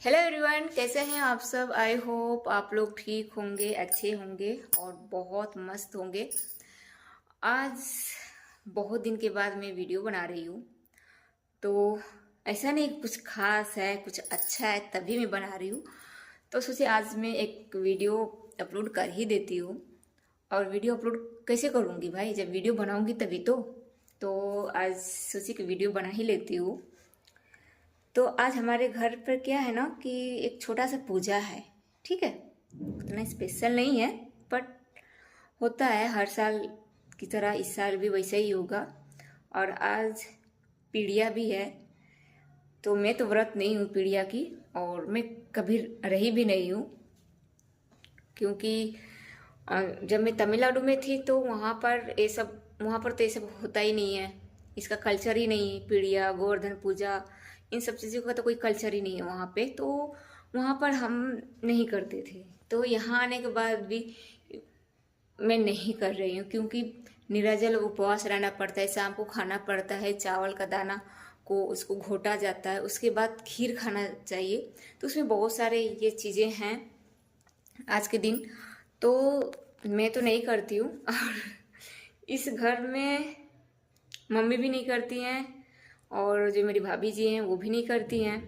Hello everyone, कैसे हैं आप सब। आई होप आप लोग ठीक होंगे, अच्छे होंगे और बहुत मस्त होंगे। आज बहुत दिन के बाद मैं वीडियो बना रही हूँ। तो ऐसा नहीं कुछ खास है, कुछ अच्छा है तभी मैं बना रही हूँ। तो सोचे आज मैं एक वीडियो अपलोड कर ही देती हूँ। और वीडियो अपलोड कैसे करूँगी भाई, जब वीडियो बनाऊँगी तभी तो आज सोची कि वीडियो बना ही लेती हूँ। तो आज हमारे घर पर क्या है ना कि एक छोटा सा पूजा है। ठीक है, उतना स्पेशल नहीं है बट होता है हर साल की तरह, इस साल भी वैसा ही होगा। और आज पीड़िया भी है। तो मैं तो व्रत नहीं हूँ पीड़िया की, और मैं कभी रही भी नहीं हूँ, क्योंकि जब मैं तमिलनाडु में थी तो वहाँ पर तो ये सब होता ही नहीं है। इसका कल्चर ही नहीं है, पीड़िया गोवर्धन पूजा इन सब चीज़ों का तो कोई कल्चर ही नहीं है वहाँ पे। तो वहाँ पर हम नहीं करते थे। तो यहाँ आने के बाद भी मैं नहीं कर रही हूँ, क्योंकि निराजल उपवास रहना पड़ता है। शाम को खाना पड़ता है, चावल का दाना को उसको घोटा जाता है, उसके बाद खीर खाना चाहिए। तो उसमें बहुत सारे ये चीज़ें हैं आज के दिन। तो मैं तो नहीं करती हूँ और इस घर में मम्मी भी नहीं करती हैं, और जो मेरी भाभी जी हैं वो भी नहीं करती हैं।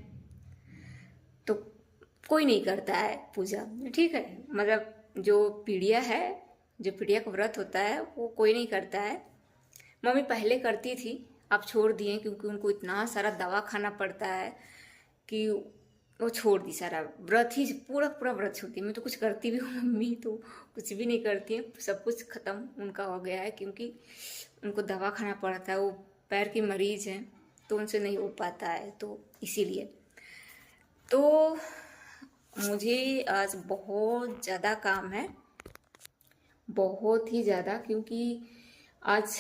तो कोई नहीं करता है पूजा। ठीक है, मतलब जो पीड़िया है, जो पीड़िया का व्रत होता है वो कोई नहीं करता है। मम्मी पहले करती थी, अब छोड़ दिए, क्योंकि उनको इतना सारा दवा खाना पड़ता है कि वो छोड़ दी। सारा व्रत ही पूरा पूरा व्रत छोड़ती। मैं तो कुछ करती भी हूँ, मम्मी तो कुछ भी नहीं करती है। सब कुछ खत्म उनका हो गया है, क्योंकि उनको दवा खाना पड़ता है। वो पैर की मरीज हैं, तो उनसे नहीं हो पाता है, तो इसीलिए। तो मुझे आज बहुत ज़्यादा काम है, बहुत ही ज़्यादा, क्योंकि आज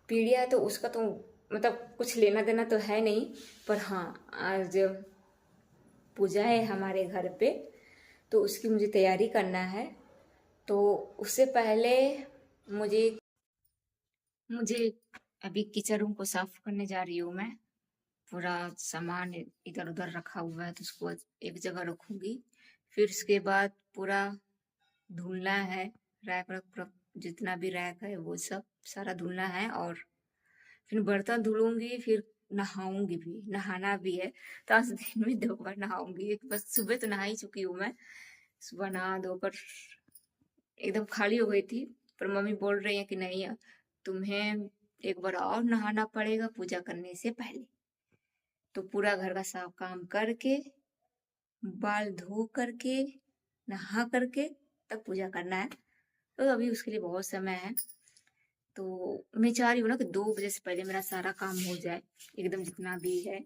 पीड़िया है तो उसका तो मतलब कुछ लेना देना तो है नहीं। पर हाँ, आज पूजा है हमारे घर पे, तो उसकी मुझे तैयारी करना है। तो उससे पहले मुझे मुझे अभी किचन रूम को साफ करने जा रही हूँ मैं। पूरा सामान इधर उधर रखा हुआ है, तो उसको एक जगह रखूंगी। फिर उसके बाद पूरा धुलना है। रैक रैक पूरा जितना भी रैक है वो सब सारा धुलना है। और फिर बर्तन धुलूंगी, फिर नहाऊंगी भी, नहाना भी है। तो आज दिन में 2 बार नहाऊंगी। एक बस सुबह तो नहा ही चुकी हूँ मैं। सुबह नहा धोकर एकदम खाली हो गई थी, पर मम्मी बोल रही है कि नहीं, तुम्हें एक बार और नहाना पड़ेगा पूजा करने से पहले। तो पूरा घर का साफ काम करके, बाल धो करके, नहा करके तब पूजा करना है। तो अभी उसके लिए बहुत समय है। तो मैं चाह रही हूँ ना कि 2 बजे से पहले मेरा सारा काम हो जाए, एकदम जितना भी है,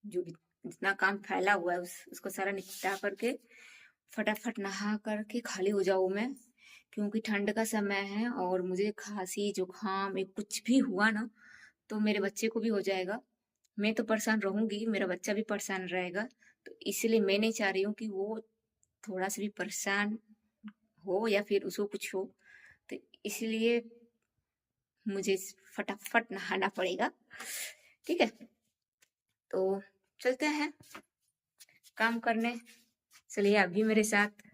जो भी जितना काम फैला हुआ है उसको सारा निपटा करके फटाफट नहा करके खाली हो जाऊँ मैं। क्योंकि ठंड का समय है और मुझे खांसी जुकाम एक कुछ भी हुआ ना तो मेरे बच्चे को भी हो जाएगा। मैं तो परेशान रहूंगी, मेरा बच्चा भी परेशान रहेगा। तो इसलिए मैं नहीं चाह रही हूँ कि वो थोड़ा सा भी परेशान हो या फिर उसको कुछ हो। तो इसलिए मुझे फटाफट नहाना पड़ेगा। ठीक है, तो चलते हैं काम करने। चलिए अभी मेरे साथ।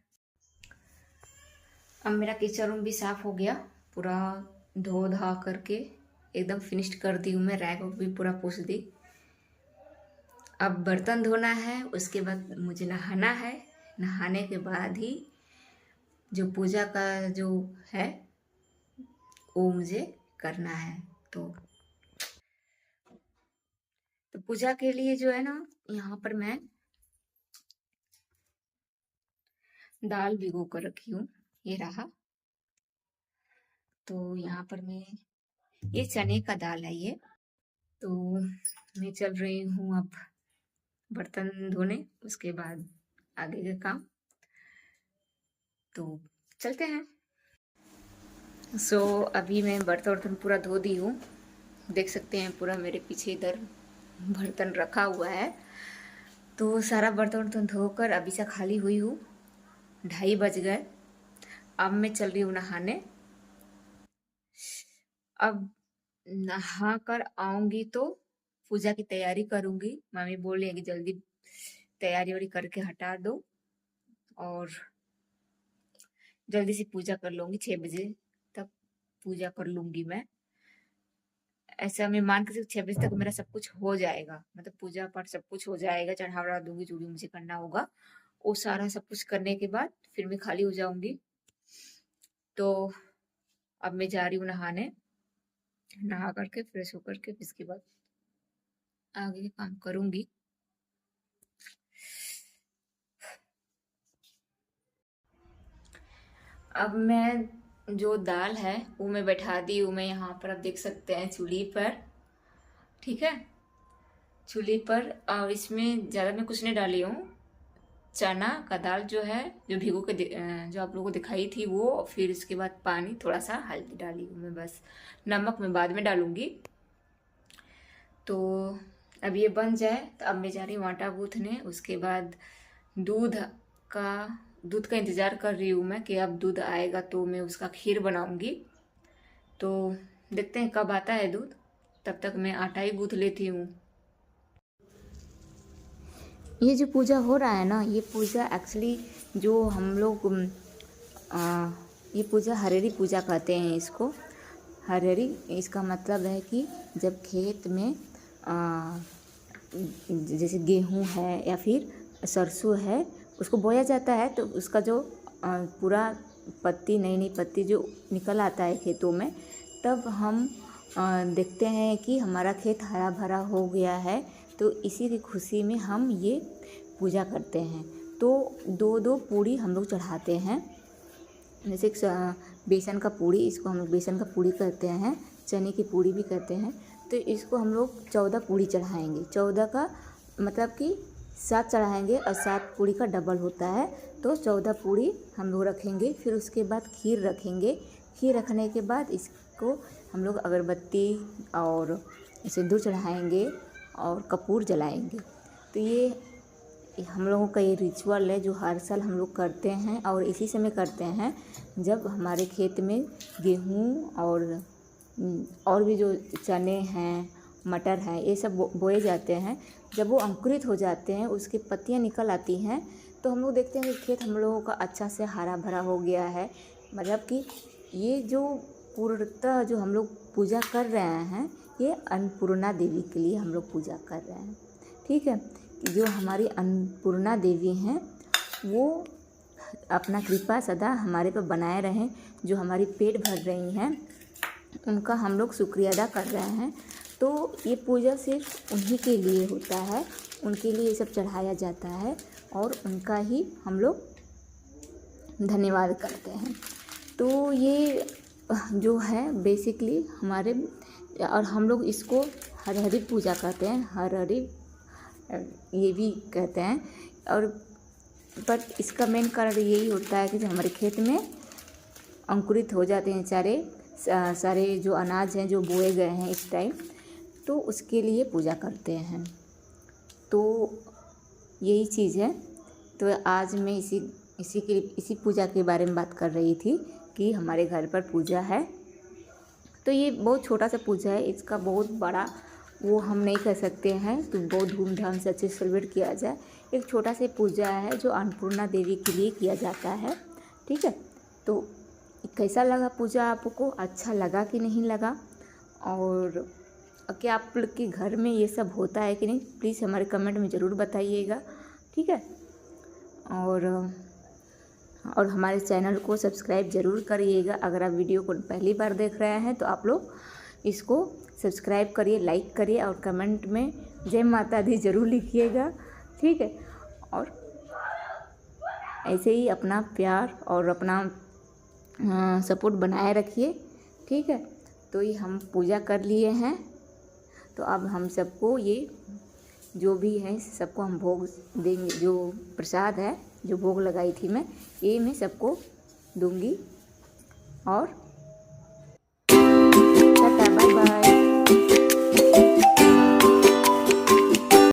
अब मेरा किचन रूम भी साफ हो गया, पूरा धो धा करके एकदम फिनिश्ड कर दी हूँ मैं। रैक भी पूरा पोंछ दी। अब बर्तन धोना है, उसके बाद मुझे नहाना है। नहाने के बाद ही जो पूजा का जो है वो मुझे करना है। तो पूजा के लिए जो है ना, यहाँ पर मैं दाल भिगो कर रखी हूँ, ये रहा। तो यहाँ पर मैं, ये चने का दाल है ये। तो मैं चल रही हूँ अब बर्तन धोने, उसके बाद आगे के काम। तो चलते हैं। अभी मैं बर्तन वर्तन पूरा धो दी हूँ। देख सकते हैं पूरा मेरे पीछे इधर बर्तन रखा हुआ है। तो सारा बर्तन वर्तन धोकर अभी से खाली हुई हूँ। 2:30 बज गए। अब मैं चल रही हूँ नहाने। अब नहा कर आऊंगी तो पूजा की तैयारी करूंगी। मम्मी बोल रही है कि जल्दी तैयारी वारी करके हटा दो और जल्दी से पूजा कर लूंगी। 6 बजे तक पूजा कर लूंगी मैं। ऐसा मैं मान के 6 बजे तक मेरा सब कुछ हो जाएगा, मतलब पूजा पाठ सब कुछ हो जाएगा। चढ़ावा दूंगी, जो भी मुझे करना होगा वो सारा सब कुछ करने के बाद फिर मैं खाली हो जाऊंगी। तो अब मैं जा रही हूँ नहाने, नहा करके फ्रेश होकर के फिर इसके बाद आगे के काम करूंगी। अब मैं जो दाल है वो मैं बैठा दी हूँ मैं यहाँ पर, आप देख सकते हैं चूल्ही पर। ठीक है, चूल्ही पर। और इसमें ज़्यादा मैं कुछ नहीं डाली हूँ। चना का दाल जो है, जो भिगो के जो आप लोगों को दिखाई थी वो, फिर उसके बाद पानी, थोड़ा सा हल्दी डाली हूँ मैं बस। नमक मैं बाद में डालूंगी। तो अब ये बन जाए तो अब मैं जा रही हूँ आटा गूँथने। उसके बाद दूध का इंतज़ार कर रही हूँ मैं कि अब दूध आएगा तो मैं उसका खीर बनाऊंगी। तो देखते हैं कब आता है दूध, तब तक मैं आटा ही गूँथ लेती हूँ। ये जो पूजा हो रहा है ना, ये पूजा एक्चुअली जो हम लोग ये पूजा हरेरी पूजा कहते हैं इसको। हरेरी, इसका मतलब है कि जब खेत में जैसे गेहूं है या फिर सरसों है, उसको बोया जाता है तो उसका जो पूरा पत्ती, नई नई पत्ती जो निकल आता है खेतों में, तब हम देखते हैं कि हमारा खेत हरा भरा हो गया है। तो इसी की खुशी में हम ये पूजा करते हैं। तो 2-2 पूड़ी हम लोग चढ़ाते हैं। जैसे बेसन का पूड़ी, इसको हम लोग बेसन का पूड़ी कहते हैं, चने की पूड़ी भी कहते हैं। तो इसको हम लोग 14 पूड़ी चढ़ाएंगे। 14 का मतलब कि 7 चढ़ाएंगे और 7 पूड़ी का डबल होता है, तो 14 पूड़ी हम लोग रखेंगे। फिर उसके बाद खीर रखेंगे। खीर रखने के बाद इसको हम लोग अगरबत्ती और सिंदूर चढ़ाएंगे और कपूर जलाएंगे। तो ये हम लोगों का ये रिचुअल है जो हर साल हम लोग करते हैं। और इसी समय करते हैं जब हमारे खेत में गेहूँ और भी जो चने हैं, मटर हैं, ये सब बोए जाते हैं। जब वो अंकुरित हो जाते हैं, उसकी पत्तियां निकल आती हैं, तो हम लोग देखते हैं कि खेत हम लोगों का अच्छा से हरा भरा हो गया है। मतलब कि ये जो पूर्णतः जो हम लोग पूजा कर रहे हैं, ये अन्नपूर्णा देवी के लिए हम लोग पूजा कर रहे हैं। ठीक है, जो हमारी अन्नपूर्णा देवी हैं वो अपना कृपा सदा हमारे पर बनाए रहें। जो हमारी पेट भर रही हैं उनका हम लोग शुक्रिया अदा कर रहे हैं। तो ये पूजा सिर्फ उन्हीं के लिए होता है, उनके लिए ये सब चढ़ाया जाता है और उनका ही हम लोग धन्यवाद करते हैं। तो ये जो है बेसिकली हमारे, और हम लोग इसको हरहरी पूजा कहते हैं, हरहरी ये भी कहते हैं। और पर इसका मेन कारण यही होता है कि जो हमारे खेत में अंकुरित हो जाते हैं सारे जो अनाज हैं जो बोए गए हैं इस टाइम, तो उसके लिए पूजा करते हैं। तो यही चीज़ है। तो आज मैं इसी पूजा के बारे में बात कर रही थी कि हमारे घर पर पूजा है। तो ये बहुत छोटा सा पूजा है, इसका बहुत बड़ा वो हम नहीं कर सकते हैं तो बहुत धूमधाम से अच्छे सेलिब्रेट किया जाए। एक छोटा सा पूजा है जो अन्नपूर्णा देवी के लिए किया जाता है। ठीक है, तो कैसा लगा पूजा आपको, अच्छा लगा कि नहीं लगा, और क्या आप लोग के घर में ये सब होता है कि नहीं, प्लीज़ हमारे कमेंट में ज़रूर बताइएगा। ठीक है, और हमारे चैनल को सब्सक्राइब ज़रूर करिएगा। अगर आप वीडियो को पहली बार देख रहे हैं तो आप लोग इसको सब्सक्राइब करिए, लाइक करिए और कमेंट में जय माता दी ज़रूर लिखिएगा। ठीक है, और ऐसे ही अपना प्यार और अपना सपोर्ट बनाए रखिए। ठीक है, तो ये हम पूजा कर लिए हैं, तो अब हम सबको ये जो भी है सबको हम भोग देंगे। जो प्रसाद है जो भोग लगाई थी मैं, ये मैं सबको दूंगी। और टाटा, बाय बाय।